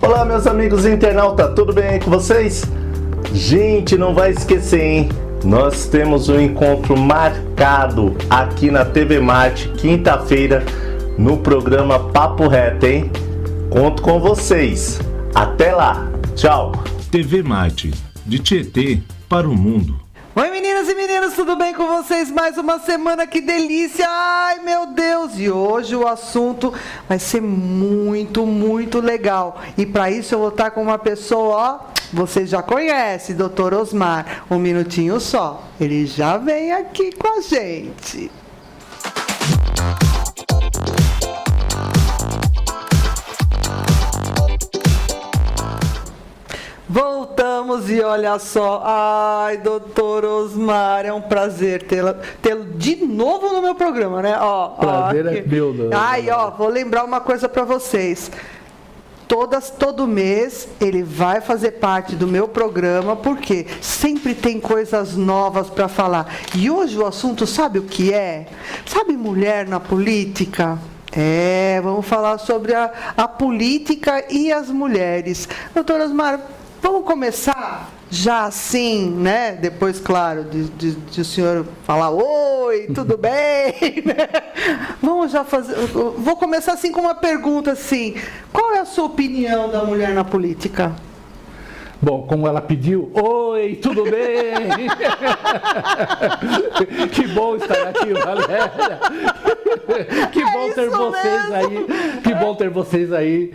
Olá, meus amigos internautas, tudo bem aí com vocês? Gente, não vai esquecer, hein? Nós temos um encontro marcado aqui na TV Marte, quinta-feira, no programa Papo Reto, hein? Conto com vocês. Até lá. Tchau. TV Marte, de Tietê para o mundo. Oi, meninas e meninos, tudo bem com vocês? Mais uma semana, que delícia! Ai, meu Deus! E hoje o assunto vai ser muito, muito legal. E para isso eu vou estar com uma pessoa, ó, vocês já conhecem, Dr. Osmar. Um minutinho só, ele já vem aqui com a gente. Voltamos e olha só, ai, doutor Osmar, é um prazer tê-lo de novo no meu programa, né? Prazer é meu, né? Ai, vou lembrar uma coisa para vocês. Todo mês ele vai fazer parte do meu programa, porque sempre tem coisas novas para falar. E hoje o assunto, sabe o que é? Sabe mulher na política? Vamos falar sobre a política e as mulheres. Doutor Osmar, vamos começar já assim, né? Depois, claro, de o senhor falar, oi, tudo bem? Vamos já fazer. Vou começar assim com uma pergunta assim. Qual é a sua opinião da mulher na política? Bom, como ela pediu, oi, tudo bem? Que bom estar aqui, Valéria. Que bom ter vocês aí, que bom ter vocês aí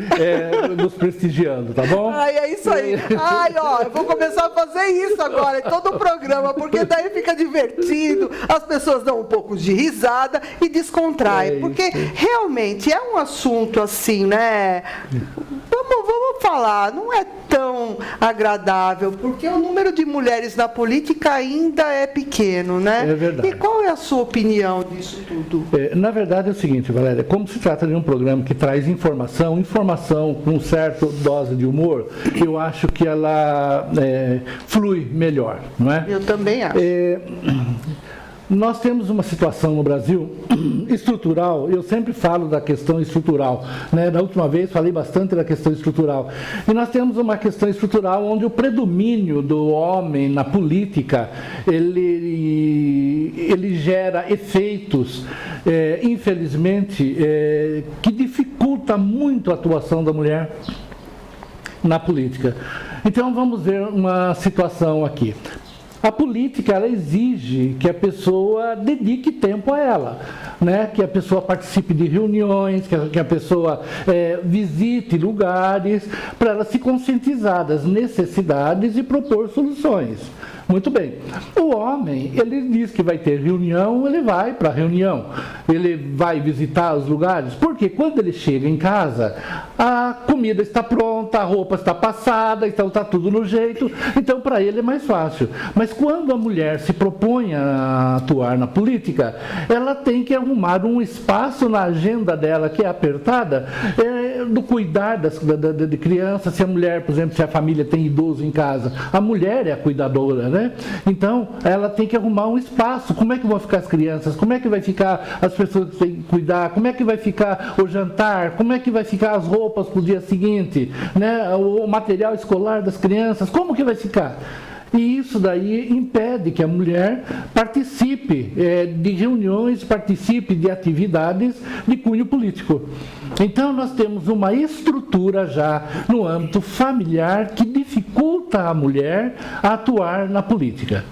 nos prestigiando, tá bom? Ai, é isso aí. Ai, eu vou começar a fazer isso agora em todo o programa, porque daí fica divertido, as pessoas dão um pouco de risada e descontraem, porque realmente é um assunto assim, né? Vamos falar, não é tão agradável, porque o número de mulheres na política ainda é pequeno, né? É verdade. E qual é a sua opinião disso tudo? Na verdade é o seguinte, Valéria, como se trata de um programa que traz informação com certa dose de humor, eu acho que ela flui melhor, não é? Eu também acho. Nós temos uma situação no Brasil estrutural, eu sempre falo da questão estrutural, né? Da última vez falei bastante da questão estrutural. E nós temos uma questão estrutural onde o predomínio do homem na política, ele gera efeitos, infelizmente, que dificulta muito a atuação da mulher na política. Então vamos ver uma situação aqui. A política, ela exige que a pessoa dedique tempo a ela, né? Que a pessoa participe de reuniões, que a pessoa visite lugares, para ela se conscientizar das necessidades e propor soluções. Muito bem. O homem, ele diz que vai ter reunião, ele vai para a reunião. Ele vai visitar os lugares, porque quando ele chega em casa, a comida está pronta, a roupa está passada, então está tudo no jeito. Então, para ele é mais fácil. Mas quando a mulher se propõe a atuar na política, ela tem que arrumar um espaço na agenda dela, que é apertada, do cuidar de crianças. Se a mulher, por exemplo, se a família tem idoso em casa, a mulher é a cuidadora, né? Então, ela tem que arrumar um espaço. Como é que vão ficar as crianças? Como é que vai ficar as pessoas que têm que cuidar? Como é que vai ficar o jantar? Como é que vai ficar as roupas para o dia seguinte? Né? O material escolar das crianças? Como que vai ficar? E isso daí impede que a mulher participe de reuniões, participe de atividades de cunho político. Então, nós temos uma estrutura já no âmbito familiar que dificulta a mulher a atuar na política.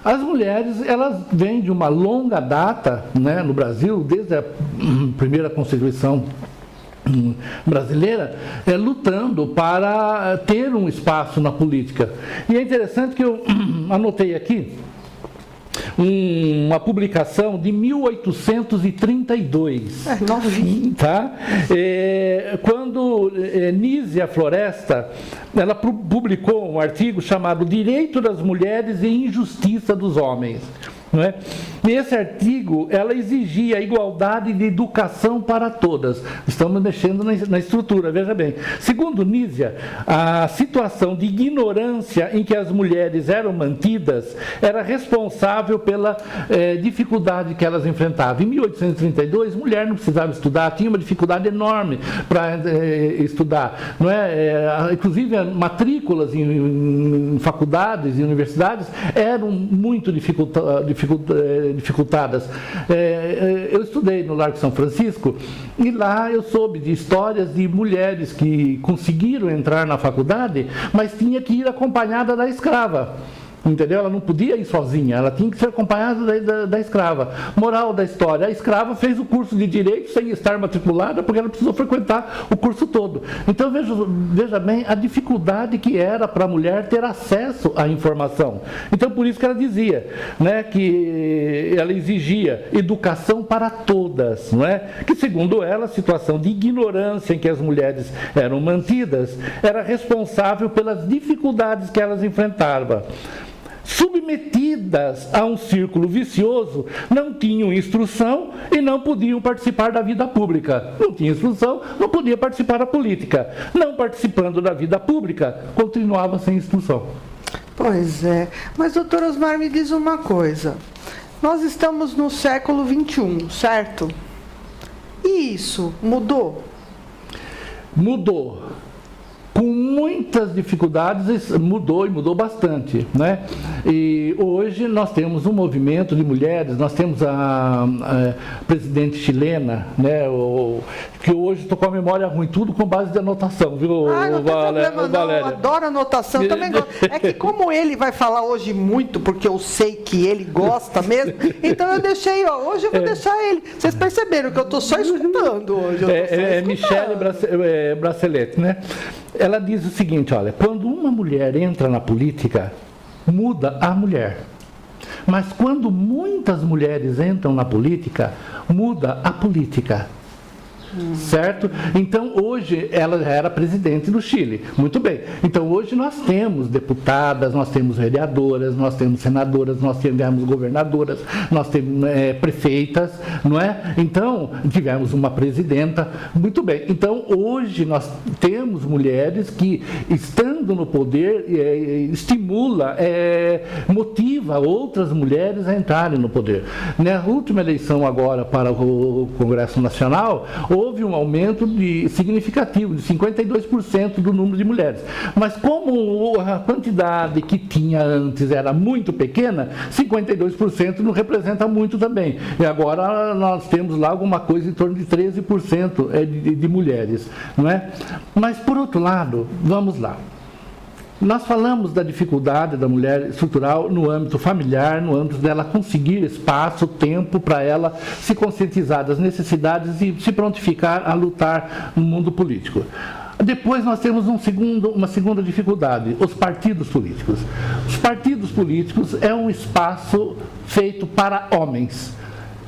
As mulheres, elas vêm de uma longa data, né, no Brasil, desde a primeira Constituição brasileira, lutando para ter um espaço na política. E é interessante que eu anotei aqui uma publicação de 1832. Novinho. Tá? Quando Nízia Floresta, ela publicou um artigo chamado Direito das Mulheres e Injustiça dos Homens. não é? E esse artigo, ela exigia a igualdade de educação para todas. Estamos mexendo na estrutura, veja bem. Segundo Nízia, a situação de ignorância em que as mulheres eram mantidas era responsável pela dificuldade que elas enfrentavam. Em 1832, mulher não precisava estudar, tinha uma dificuldade enorme para estudar, não é? Inclusive, matrículas em faculdades e universidades eram muito dificultadas. Eu estudei no Largo São Francisco e lá eu soube de histórias de mulheres que conseguiram entrar na faculdade, mas tinha que ir acompanhada da escrava. Entendeu? Ela não podia ir sozinha, ela tinha que ser acompanhada da escrava. Moral da história, a escrava fez o curso de Direito sem estar matriculada, porque ela precisou frequentar o curso todo. Então, veja bem a dificuldade que era para a mulher ter acesso à informação. Então, por isso que ela dizia, né, que ela exigia educação para todas, não é? Que, segundo ela, a situação de ignorância em que as mulheres eram mantidas era responsável pelas dificuldades que elas enfrentavam. Submetidas a um círculo vicioso, não tinham instrução e não podiam participar da vida pública. Não tinha instrução, não podia participar da política. Não participando da vida pública, continuava sem instrução. Pois é. Mas, doutor Osmar, me diz uma coisa. Nós estamos no século XXI, certo? E isso mudou? Mudou. Com muitas dificuldades, mudou e mudou bastante, né? E hoje nós temos um movimento de mulheres, nós temos a presidente chilena, né? Que hoje estou com a memória ruim, tudo com base de anotação, viu, não tem problema, não, eu adoro anotação, eu também gosto. É que como ele vai falar hoje muito, porque eu sei que ele gosta mesmo, então eu deixei, hoje eu vou deixar ele. Vocês perceberam que eu estou só escutando hoje. Michele Bracelete, né? Ela diz o seguinte, olha, quando uma mulher entra na política, muda a mulher. Mas quando muitas mulheres entram na política, muda a política. Certo? Então, hoje, ela era presidente do Chile. Muito bem. Então, hoje nós temos deputadas, nós temos vereadoras, nós temos senadoras, nós tivemos governadoras, nós temos prefeitas, não é? Então, tivemos uma presidenta. Muito bem. Então, hoje nós temos mulheres que, estando no poder, estimula, motiva outras mulheres a entrarem no poder. Na última eleição agora para o Congresso Nacional, houve um aumento significativo, de 52% do número de mulheres. Mas como a quantidade que tinha antes era muito pequena, 52% não representa muito também. E agora nós temos lá alguma coisa em torno de 13% de mulheres, não é? Mas, por outro lado, vamos lá. Nós falamos da dificuldade da mulher estrutural no âmbito familiar, no âmbito dela conseguir espaço, tempo para ela se conscientizar das necessidades e se prontificar a lutar no mundo político. Depois nós temos uma segunda dificuldade, os partidos políticos. Os partidos políticos é um espaço feito para homens,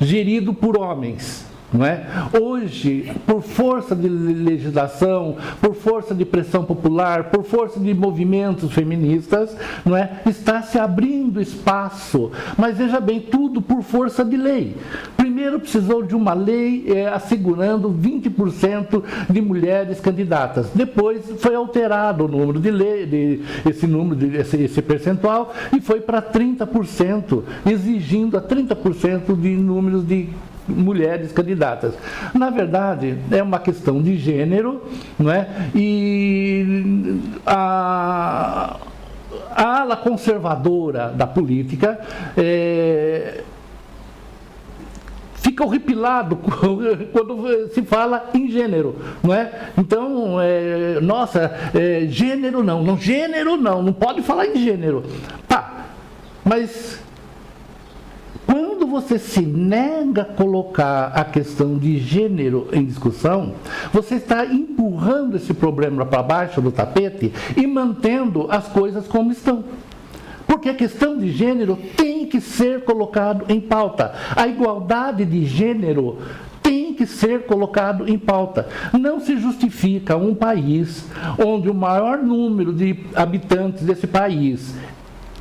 gerido por homens. Não é? Hoje, por força de legislação, por força de pressão popular, por força de movimentos feministas, não é? Está se abrindo espaço, mas veja bem, tudo por força de lei. Primeiro precisou de uma lei assegurando 20% de mulheres candidatas. Depois foi alterado o número de lei, esse percentual, e foi para 30%, exigindo a 30% de números de mulheres candidatas. Na verdade, é uma questão de gênero, não é? E a ala conservadora da política fica horripilado quando se fala em gênero, não é? Então, gênero não pode falar em gênero. Tá, mas quando você se nega a colocar a questão de gênero em discussão, você está empurrando esse problema para baixo do tapete e mantendo as coisas como estão. Porque a questão de gênero tem que ser colocado em pauta. A igualdade de gênero tem que ser colocado em pauta. Não se justifica um país onde o maior número de habitantes desse país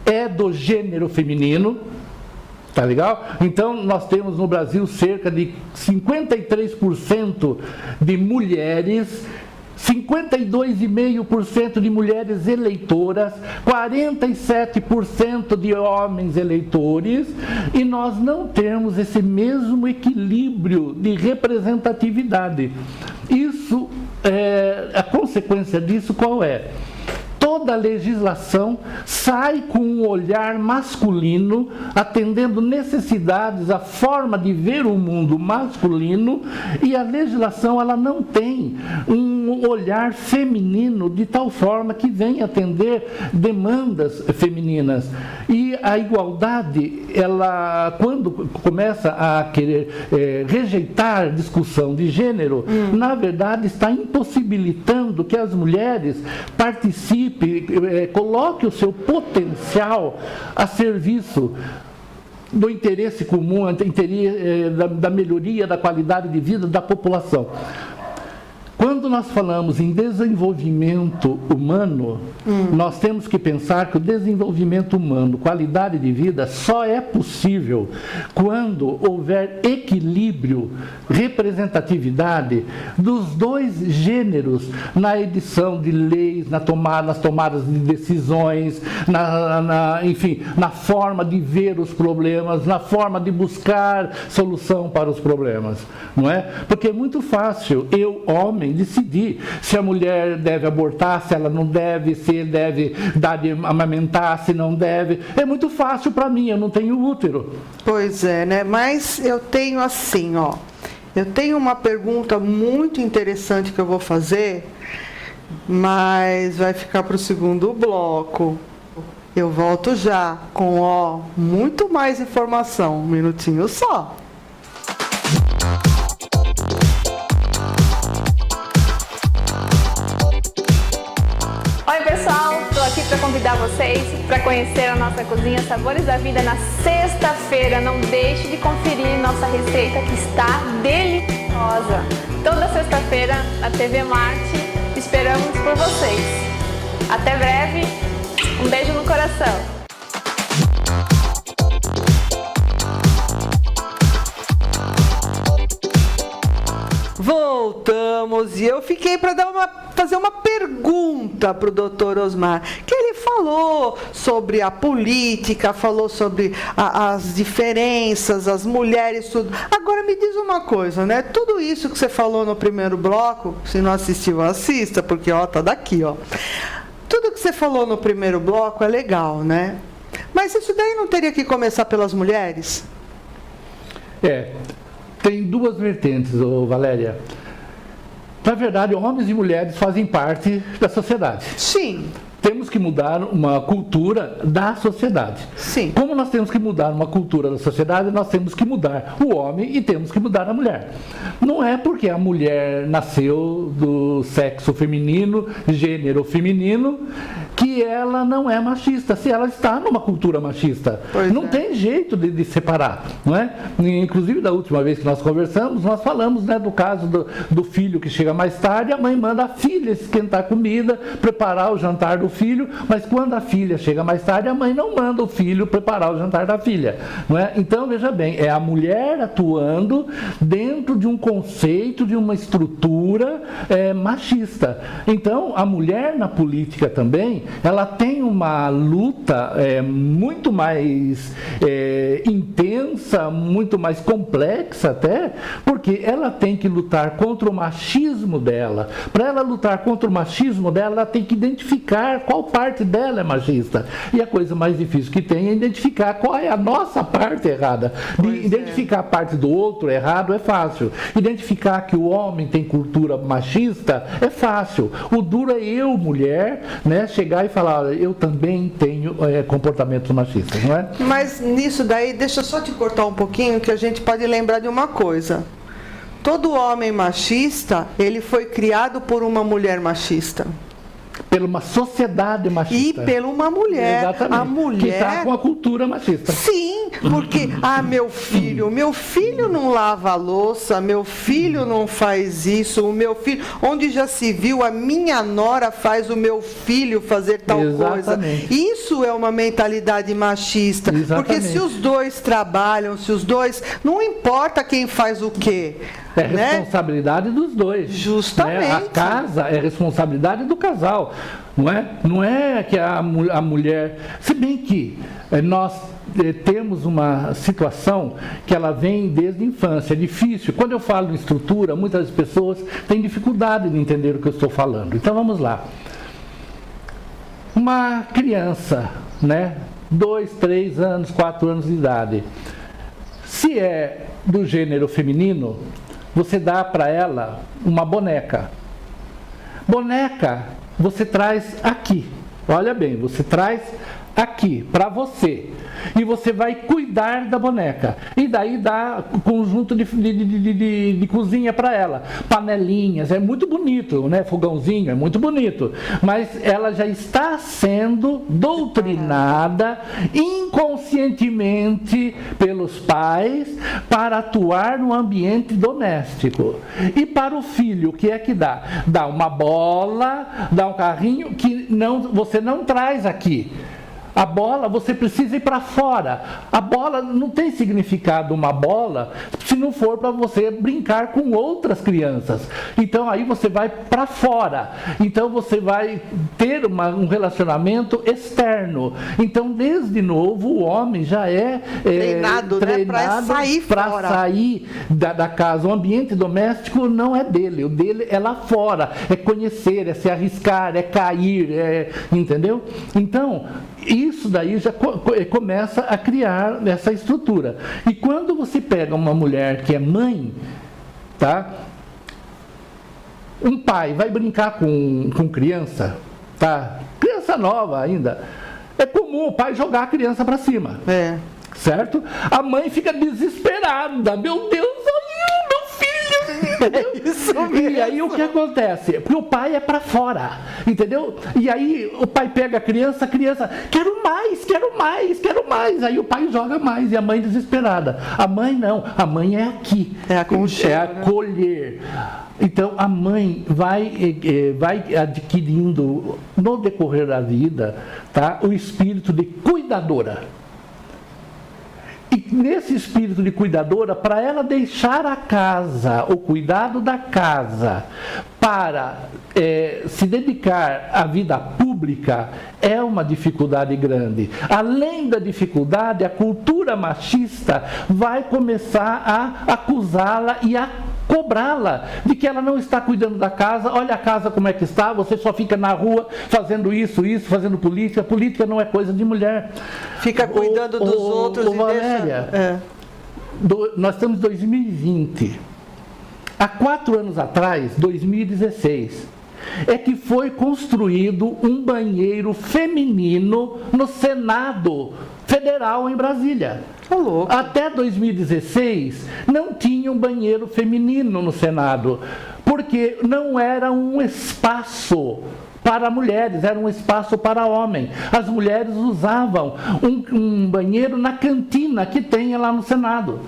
é do gênero feminino, Tá legal? Então, nós temos no Brasil cerca de 53% de mulheres, 52,5% de mulheres eleitoras, 47% de homens eleitores, e nós não temos esse mesmo equilíbrio de representatividade. Isso, a consequência disso qual é? Toda a legislação sai com um olhar masculino, atendendo necessidades, a forma de ver o mundo masculino, e a legislação ela não tem um olhar feminino de tal forma que venha atender demandas femininas. E a igualdade, ela, quando começa a querer rejeitar discussão de gênero, na verdade está impossibilitando que as mulheres participem, coloque o seu potencial a serviço do interesse comum, da melhoria da qualidade de vida da população. Quando nós falamos em desenvolvimento humano, nós temos que pensar que o desenvolvimento humano, qualidade de vida, só é possível quando houver equilíbrio, representatividade dos dois gêneros na edição de leis, nas tomadas de decisões, enfim, na forma de ver os problemas, na forma de buscar solução para os problemas, não é? Porque é muito fácil eu, homem, decidir se a mulher deve abortar, se ela não deve, se ele deve dar de amamentar, se não deve. É muito fácil para mim, eu não tenho útero. Pois é, né? Mas eu tenho assim, ó. Eu tenho uma pergunta muito interessante que eu vou fazer, mas vai ficar para o segundo bloco. Eu volto já com, muito mais informação. Um minutinho só. Oi pessoal, estou aqui para convidar vocês para conhecer a nossa cozinha Sabores da Vida na sexta-feira. Não deixe de conferir nossa receita que está deliciosa. Toda sexta-feira na TV Marte, esperamos por vocês. Até breve, um beijo no coração. Voltamos, e eu fiquei para fazer uma pergunta para o Dr. Osmar, que ele falou sobre a política, falou sobre as diferenças, as mulheres, tudo. Agora me diz uma coisa, né? Tudo isso que você falou no primeiro bloco, se não assistiu, assista, porque tá daqui, ó. Tudo que você falou no primeiro bloco é legal, né? Mas isso daí não teria que começar pelas mulheres? Tem duas vertentes, Valéria. Na verdade, homens e mulheres fazem parte da sociedade. Sim. Temos que mudar uma cultura da sociedade. Sim. Como nós temos que mudar uma cultura da sociedade, nós temos que mudar o homem e temos que mudar a mulher. Não é porque a mulher nasceu do sexo feminino, gênero feminino, que ela não é machista, se ela está numa cultura machista. Não tem jeito de separar, não é? Inclusive, da última vez que nós conversamos, nós falamos, né, do caso do filho que chega mais tarde, a mãe manda a filha esquentar comida, preparar o jantar do filho, mas quando a filha chega mais tarde, a mãe não manda o filho preparar o jantar da filha, não é? Então, veja bem, é a mulher atuando dentro de um conceito, de uma estrutura machista. Então, a mulher na política também, ela tem uma luta muito mais intensa, muito mais complexa até, porque ela tem que lutar contra o machismo dela. Para ela lutar contra o machismo dela, ela tem que identificar qual parte dela é machista. E a coisa mais difícil que tem é identificar qual é a nossa parte errada. Identificar a parte do outro errado é fácil. Identificar que o homem tem cultura machista é fácil. O duro é eu, mulher, né, chegar e falar, eu também tenho comportamentos machistas, não é? Mas nisso daí, deixa eu só te cortar um pouquinho, que a gente pode lembrar de uma coisa. Todo homem machista, ele foi criado por uma mulher machista. Pela uma sociedade machista. E pela uma mulher. Exatamente. A mulher... Que está com a cultura machista. Sim, porque, meu filho não lava a louça, meu filho não faz isso, o meu filho... Onde já se viu, a minha nora faz o meu filho fazer tal Exatamente. coisa. Isso é uma mentalidade machista. Exatamente. Porque se os dois trabalham, se os dois... Não importa quem faz o quê. É responsabilidade dos dois. Justamente. Né? A casa é responsabilidade do casal. Não é que a mulher... Se bem que nós temos uma situação que ela vem desde a infância. É difícil. Quando eu falo em estrutura, muitas pessoas têm dificuldade de entender o que eu estou falando. Então vamos lá. Uma criança, 2, 3 anos, 4 anos de idade. Se é do gênero feminino, você dá para ela uma boneca. Boneca, você traz aqui. Olha bem, você traz aqui para você. E você vai cuidar da boneca. E daí dá conjunto de cozinha para ela. Panelinhas, é muito bonito, Fogãozinho, é muito bonito. Mas ela já está sendo doutrinada inconscientemente pelos pais para atuar no ambiente doméstico. E para o filho, o que é que dá? Dá uma bola, dá um carrinho que você não traz aqui. A bola, você precisa ir para fora. A bola não tem significado uma bola se não for para você brincar com outras crianças. Então aí você vai para fora. Então você vai ter um relacionamento externo. Então desde novo o homem já é treinado para sair fora. Sair da casa. O ambiente doméstico não é dele. O dele é lá fora. É conhecer, é se arriscar, é cair, entendeu? Então isso daí já começa a criar essa estrutura. E quando você pega uma mulher que é mãe, tá? Um pai vai brincar com criança, tá? Criança nova ainda. É comum o pai jogar a criança para cima. Certo? A mãe fica desesperada. Meu Deus, olha meu filho. É isso mesmo. E aí o que acontece? Porque o pai é para fora, entendeu? E aí o pai pega a criança, quero mais, quero mais, quero mais. Aí o pai joga mais e a mãe desesperada. A mãe não, a mãe é aqui. É acolher. Então a mãe vai adquirindo no decorrer da vida, tá, o espírito de cuidadora. E nesse espírito de cuidadora, para ela deixar a casa, o cuidado da casa, para se dedicar à vida pública, é uma dificuldade grande. Além da dificuldade, a cultura machista vai começar a acusá-la e a cobrá-la de que ela não está cuidando da casa. Olha a casa como é que está, você só fica na rua fazendo isso, fazendo política. Política não é coisa de mulher. Fica cuidando dos outros e Valéria, nós estamos em 2020. Há 4 anos atrás, 2016, é que foi construído um banheiro feminino no Senado Federal em Brasília. Até 2016 não tinha um banheiro feminino no Senado, porque não era um espaço para mulheres, era um espaço para homem. As mulheres usavam um banheiro na cantina que tem lá no Senado.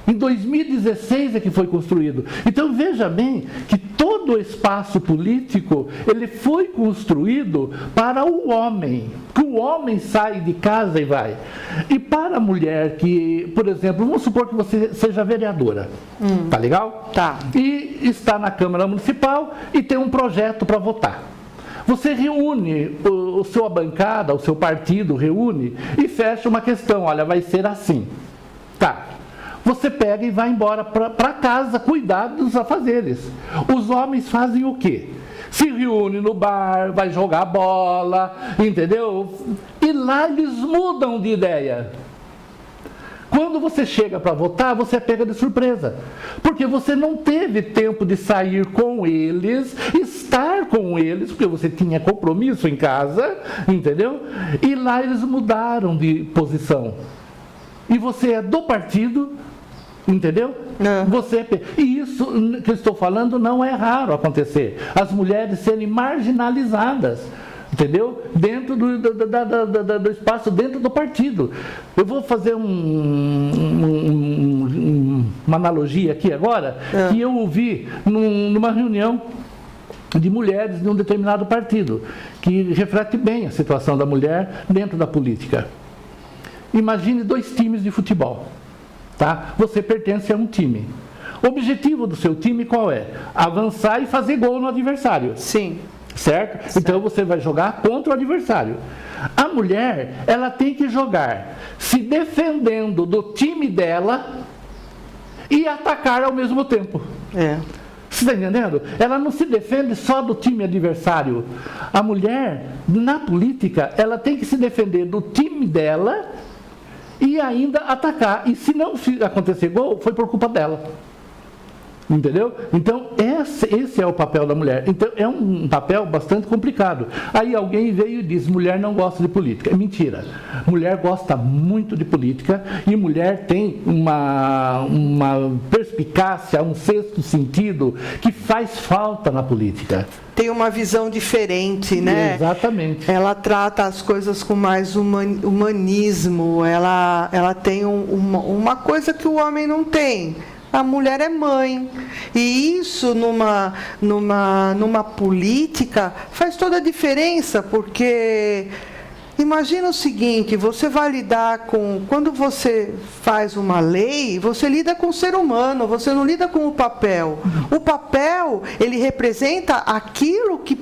Em 2016 é que foi construído. Então veja bem que todo o espaço político ele foi construído para o homem. Que o homem sai de casa e vai. E para a mulher que, por exemplo, vamos supor que você seja vereadora. Tá legal? Tá. E está na Câmara Municipal e tem um projeto para votar. Você reúne a sua bancada, o seu partido reúne e fecha uma questão. Olha, vai ser assim. Tá. Você pega e vai embora para casa cuidar dos afazeres. Os homens fazem o quê? Se reúne no bar, vai jogar bola, entendeu? E lá eles mudam de ideia. Quando você chega para votar, você é pega de surpresa. Porque você não teve tempo de sair com eles, estar com eles, porque você tinha compromisso em casa, entendeu? E lá eles mudaram de posição. E você é do partido Entendeu? E isso que eu estou falando não é raro acontecer. As mulheres serem marginalizadas, entendeu? Dentro do espaço, dentro do partido. Eu vou fazer uma analogia aqui agora, que eu ouvi numa reunião de mulheres de um determinado partido, que reflete bem a situação da mulher dentro da política. Imagine 2 times de futebol. Tá? Você pertence a um time. O objetivo do seu time qual é? Avançar e fazer gol no adversário. Sim. Certo? Então você vai jogar contra o adversário. A mulher, ela tem que jogar se defendendo do time dela e atacar ao mesmo tempo. Você está entendendo? Ela não se defende só do time adversário. A mulher, na política, ela tem que se defender do time dela e ainda atacar. E se não acontecer gol, foi por culpa dela. Entendeu? Então, esse é o papel da mulher. Então, é um papel bastante complicado. Aí alguém veio e diz, mulher não gosta de política. É mentira. Mulher gosta muito de política e mulher tem uma perspicácia, um sexto sentido que faz falta na política. Tem uma visão diferente, né? Exatamente. Ela trata as coisas com mais humanismo. Ela tem uma coisa que o homem não tem. A mulher é mãe. E isso numa política faz toda a diferença, porque imagina o seguinte, você vai lidar com... Quando você faz uma lei, você lida com o ser humano, você não lida com o papel. O papel, ele representa aquilo que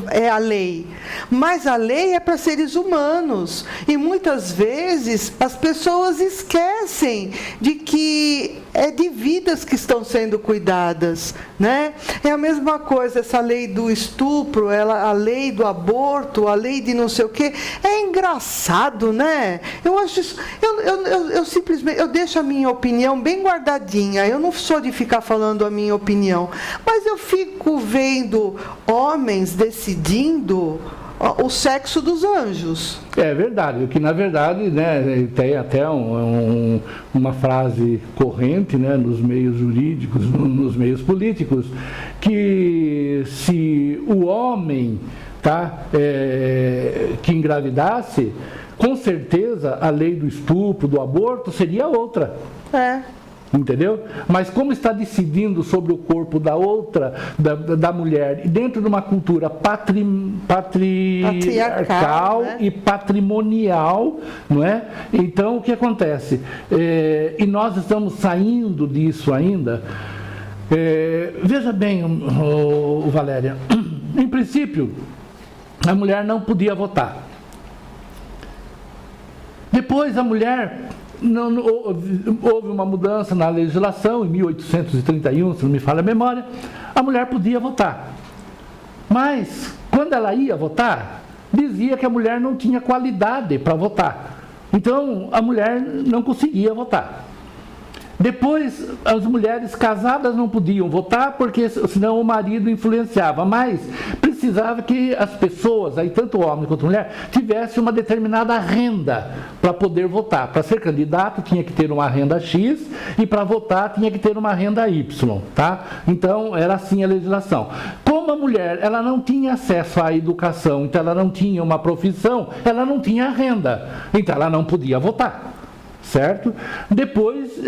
é a lei. Mas a lei é para seres humanos. E muitas vezes as pessoas esquecem de que é de vidas que estão sendo cuidadas, né? É a mesma coisa, essa lei do estupro, a lei do aborto, a lei de não sei o quê. É engraçado, né? Eu acho isso, eu simplesmente, eu deixo a minha opinião bem guardadinha. Eu não sou de ficar falando a minha opinião, mas eu fico vendo homens decidindo o sexo dos anjos. É verdade, que na verdade, né, tem até uma frase corrente, né, nos meios jurídicos, nos meios políticos, que se o homem que engravidasse, com certeza a lei do estupro, do aborto, seria outra. Entendeu? Mas como está decidindo sobre o corpo da outra, da mulher, dentro de uma cultura patriarcal, né? E patrimonial, não é? Então, o que acontece? E nós estamos saindo disso ainda. Veja bem, Valéria, em princípio, a mulher não podia votar. Depois a mulher... houve uma mudança na legislação, em 1831, se não me falha a memória, a mulher podia votar. Mas, quando ela ia votar, dizia que a mulher não tinha qualidade para votar. Então, a mulher não conseguia votar. Depois, as mulheres casadas não podiam votar, porque senão o marido influenciava, mas precisava que as pessoas, aí tanto homem quanto mulher, tivessem uma determinada renda para poder votar. Para ser candidato tinha que ter uma renda X e para votar tinha que ter uma renda Y, tá? Então, era assim a legislação. Como a mulher, ela não tinha acesso à educação, então ela não tinha uma profissão, ela não tinha renda, então ela não podia votar. Certo? Depois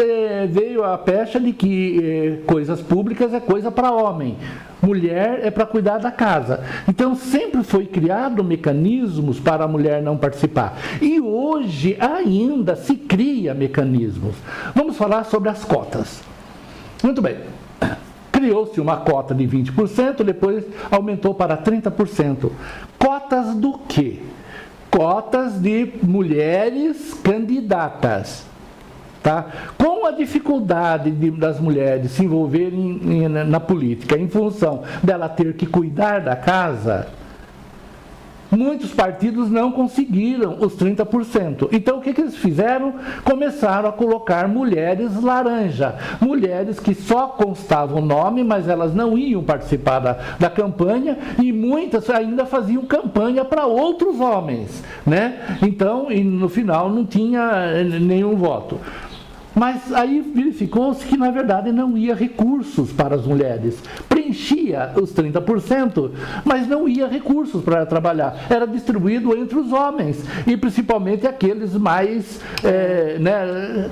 veio a pecha de que coisas públicas é coisa para homem, mulher é para cuidar da casa. Então sempre foi criado mecanismos para a mulher não participar. E hoje ainda se cria mecanismos. Vamos falar sobre as cotas. Muito bem. Criou-se uma cota de 20%, depois aumentou para 30%. Cotas do quê? Cotas de mulheres candidatas, tá? Com a dificuldade das mulheres se envolverem na política, em função dela ter que cuidar da casa, muitos partidos não conseguiram os 30%. Então, o que eles fizeram? Começaram a colocar mulheres laranja, mulheres que só constavam nome, mas elas não iam participar da campanha, e muitas ainda faziam campanha para outros homens, né? Então, e no final não tinha nenhum voto. Mas aí verificou-se que, na verdade, não ia recursos para as mulheres. Preenchia os 30%, mas não ia recursos para trabalhar. Era distribuído entre os homens, e principalmente aqueles mais,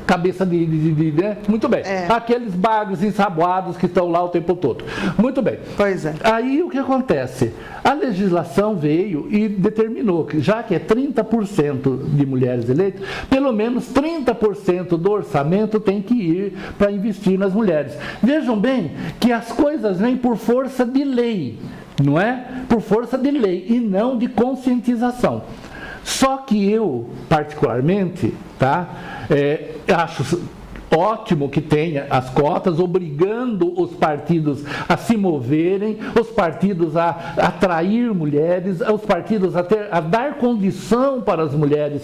cabeça né? Muito bem. Aqueles bagres ensaboados que estão lá o tempo todo. Muito bem. Pois é. Aí o que acontece? A legislação veio e determinou que, já que é 30% de mulheres eleitas, pelo menos 30% do orçamento tem que ir para investir nas mulheres. Vejam bem que as coisas vêm por força de lei, não é? Por força de lei e não de conscientização. Só que eu, particularmente, acho ótimo que tenha as cotas, obrigando os partidos a se moverem, os partidos a atrair mulheres, os partidos a dar condição para as mulheres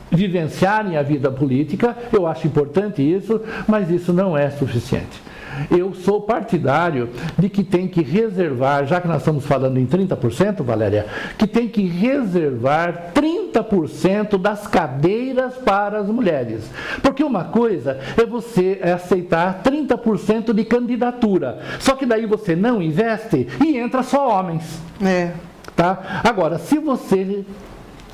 vivenciarem a vida política. Eu acho importante isso, mas isso não é suficiente. Eu sou partidário de que tem que reservar, já que nós estamos falando em 30%, Valéria, que tem que reservar 30% das cadeiras para as mulheres. Porque uma coisa é você aceitar 30% de candidatura, só que daí você não investe e entra só homens. Tá? Agora, se você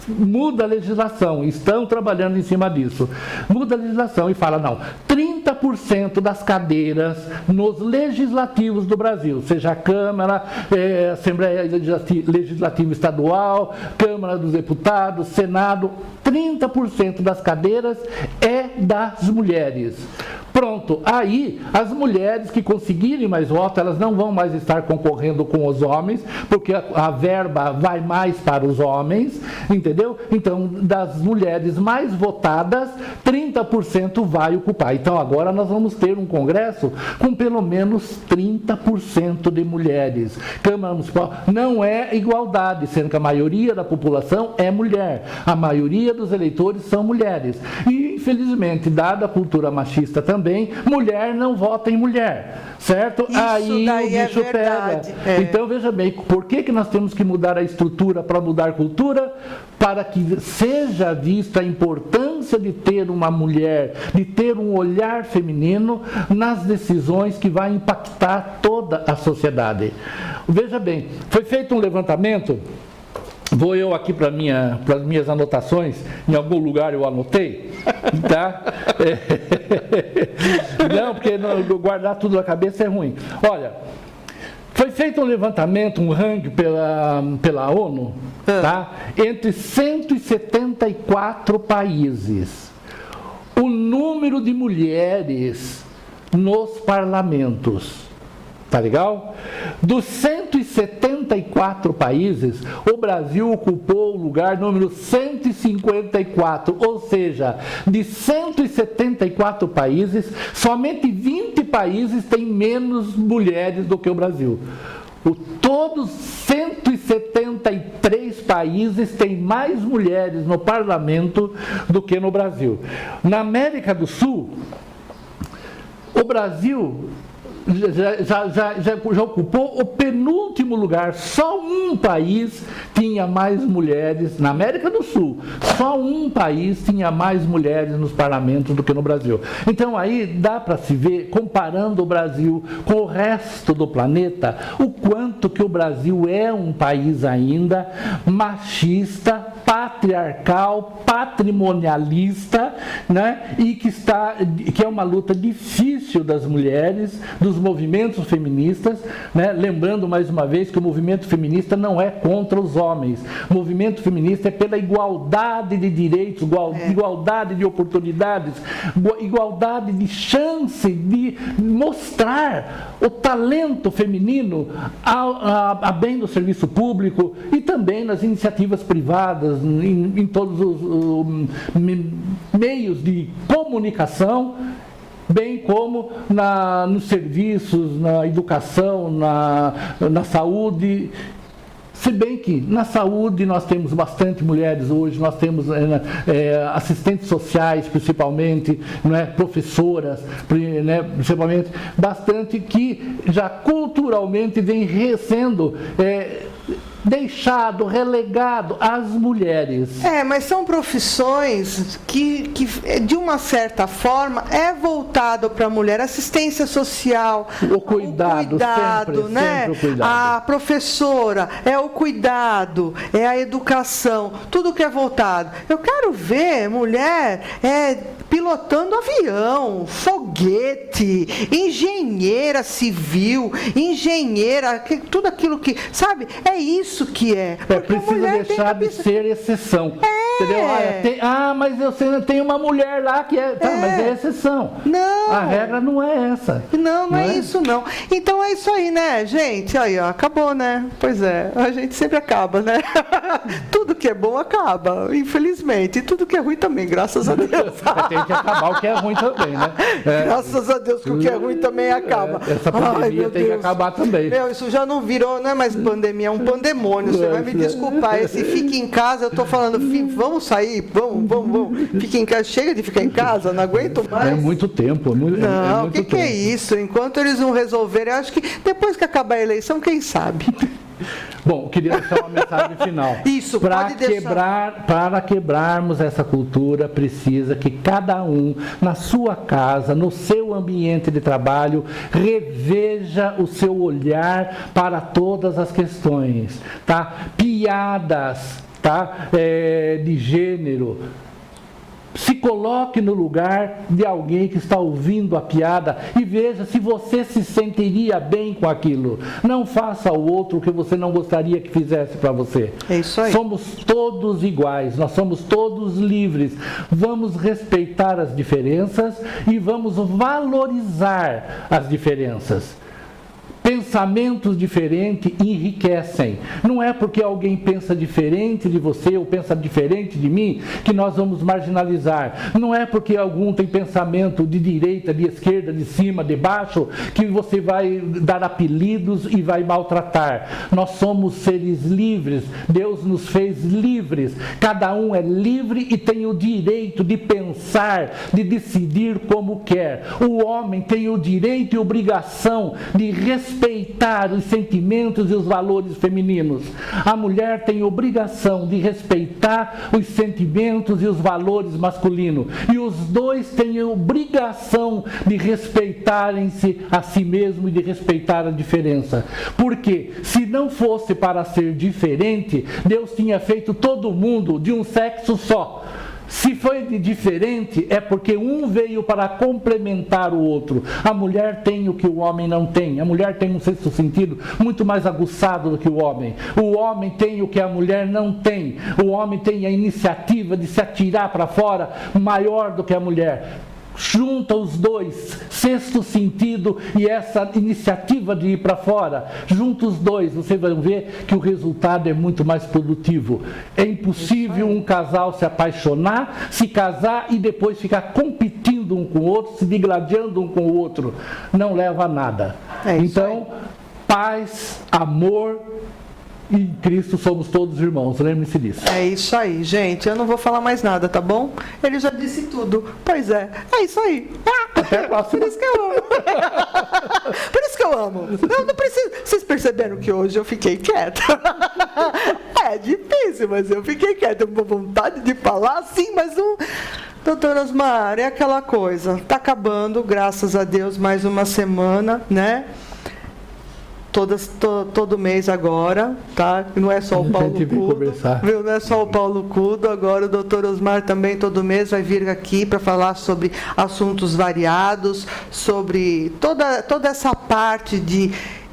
muda a legislação, estão trabalhando em cima disso, muda a legislação e fala, não, 30% das cadeiras nos legislativos do Brasil, seja a Câmara, Assembleia Legislativa Estadual, Câmara dos Deputados, Senado, 30% das cadeiras é das mulheres. Pronto, aí as mulheres que conseguirem mais votos, elas não vão mais estar concorrendo com os homens, porque a verba vai mais para os homens, entendeu? Então, das mulheres mais votadas, 30% vai ocupar. Então, agora nós vamos ter um Congresso com pelo menos 30% de mulheres. Câmara Municipal não é igualdade, sendo que a maioria da população é mulher. A maioria dos eleitores são mulheres. E, infelizmente, dada a cultura machista também, mulher não vota em mulher, certo? Isso aí o bicho pega. Então, veja bem, por que nós temos que mudar a estrutura para mudar a cultura? Para que seja vista a importância de ter uma mulher, de ter um olhar feminino nas decisões que vai impactar toda a sociedade. Veja bem, foi feito um levantamento. Vou eu aqui para as minhas anotações, em algum lugar eu anotei, tá? Não, porque guardar tudo na cabeça é ruim. Olha, foi feito um levantamento, um ranking pela ONU, tá? Entre 174 países. O número de mulheres nos parlamentos. Tá legal? Dos 174 países, o Brasil ocupou o lugar número 154, ou seja, de 174 países, somente 20 países têm menos mulheres do que o Brasil. Todos 173 países têm mais mulheres no parlamento do que no Brasil. Na América do Sul, o Brasil já ocupou o penúltimo lugar. Só um país tinha mais mulheres, na América do Sul, só um país tinha mais mulheres nos parlamentos do que no Brasil. Então aí dá para se ver, comparando o Brasil com o resto do planeta, o quanto que o Brasil é um país ainda machista, patriarcal, patrimonialista, né? E que é uma luta difícil das mulheres, dos movimentos feministas, né? Lembrando mais uma vez que o movimento feminista não é contra os homens. O movimento feminista é pela igualdade de direitos, igualdade de oportunidades, igualdade de chance de mostrar o talento feminino a bem do serviço público e também nas iniciativas privadas, em todos os meios de comunicação, bem como nos serviços, na educação, na saúde. Se bem que na saúde nós temos bastante mulheres hoje, nós temos assistentes sociais, principalmente, professoras, principalmente, bastante, que já culturalmente vem sendo deixado, relegado às mulheres. Mas são profissões que de uma certa forma, é voltado para a mulher. Assistência social, o cuidado, né? Sempre o cuidado. A professora, é o cuidado, é a educação, tudo que é voltado. Eu quero ver mulher pilotando avião, foguete, engenheira civil, engenheira, tudo aquilo que, sabe? É isso que é. Precisa deixar de ser exceção. Entendeu? Mas eu tenho uma mulher lá que é... Tá, mas é exceção. Não. A regra não é essa. Não é isso não. Então é isso aí, né, gente? Aí, ó, acabou, né? Pois é, a gente sempre acaba, né? Tudo que é bom acaba, infelizmente. E tudo que é ruim também, graças a Deus. Tem que acabar o que é ruim também, né? Graças a Deus que o que é ruim também acaba. Essa pandemia tem que acabar também. Isso já não virou, não é mais pandemia, é um pandemônio. Você vai me desculpar. Esse fique em casa, eu tô falando, vamos sair, vamos. Fique em casa, chega de ficar em casa, não aguento mais. É muito tempo. Não, o que é isso? Enquanto eles não resolverem, eu acho que depois que acabar a eleição, quem sabe? Bom, queria deixar uma mensagem final. Isso, pode deixar. Para quebrarmos essa cultura, precisa que cada um, na sua casa, no seu ambiente de trabalho, reveja o seu olhar para todas as questões, tá? Piadas, tá? De gênero. Se coloque no lugar de alguém que está ouvindo a piada e veja se você se sentiria bem com aquilo. Não faça ao outro o que você não gostaria que fizesse para você. É isso aí. Somos todos iguais, nós somos todos livres. Vamos respeitar as diferenças e vamos valorizar as diferenças. Pensamentos diferentes enriquecem. Não é porque alguém pensa diferente de você ou pensa diferente de mim que nós vamos marginalizar. Não é porque algum tem pensamento de direita, de esquerda, de cima, de baixo, que você vai dar apelidos e vai maltratar. Nós somos seres livres. Deus nos fez livres. Cada um é livre e tem o direito de pensar, de decidir como quer. O homem tem o direito e obrigação de respeitar os sentimentos e os valores femininos. A mulher tem obrigação de respeitar os sentimentos e os valores masculinos. E os dois têm obrigação de respeitarem-se a si mesmo e de respeitar a diferença. Porque se não fosse para ser diferente, Deus tinha feito todo mundo de um sexo só. Se foi diferente, é porque um veio para complementar o outro. A mulher tem o que o homem não tem. A mulher tem um sexto sentido muito mais aguçado do que o homem. O homem tem o que a mulher não tem. O homem tem a iniciativa de se atirar para fora maior do que a mulher. Junta os dois, sexto sentido e essa iniciativa de ir para fora, junta os dois, você vai ver que o resultado é muito mais produtivo. É impossível um casal se apaixonar, se casar e depois ficar competindo um com o outro, se digladiando um com o outro. Não leva a nada. Então, paz, amor. E em Cristo somos todos irmãos, lembre-se disso. É isso aí, gente. Eu não vou falar mais nada, tá bom? Ele já disse tudo. Pois é isso aí. Até a próxima. Por isso que eu amo. Por isso que eu amo. Eu não preciso. Vocês perceberam que hoje eu fiquei quieta? É difícil, mas eu fiquei quieta. Uma vontade de falar, sim, mas não. Doutor Osmar, é aquela coisa. Tá acabando, graças a Deus, mais uma semana, né? Todo mês agora, tá? Não é só o Paulo Cudo, viu? Não é só o Paulo Cudo, agora o doutor Osmar também todo mês vai vir aqui para falar sobre assuntos variados, sobre toda essa parte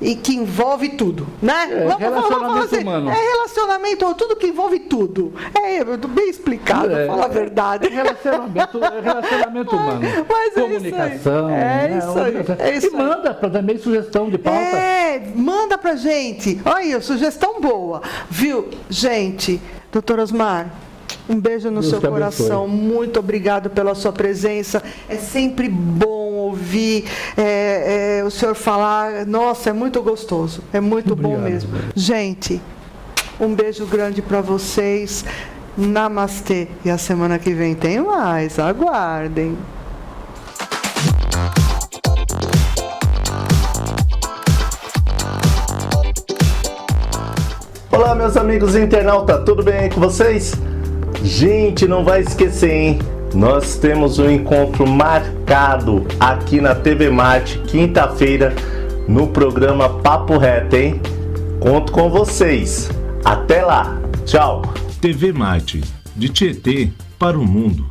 e que envolve tudo, né? Relacionamento humano. É relacionamento, tudo que envolve tudo. Bem explicado, fala a verdade. Relacionamento humano. Mas comunicação. É isso aí. E manda também sugestão de pauta. Manda pra gente. Olha aí, sugestão boa. Viu, gente? Doutor Osmar, um beijo no seu coração. Muito obrigado pela sua presença. É sempre bom ouvir o senhor falar. Nossa, é muito gostoso. É muito bom mesmo. Gente, um beijo grande para vocês. Namastê. E a semana que vem tem mais. Aguardem. Olá, meus amigos internautas, tudo bem aí com vocês? Gente, não vai esquecer, hein? Nós temos um encontro marcado aqui na TV Marte, quinta-feira, no programa Papo Reto, hein? Conto com vocês. Até lá. Tchau. TV Marte, de Tietê para o mundo.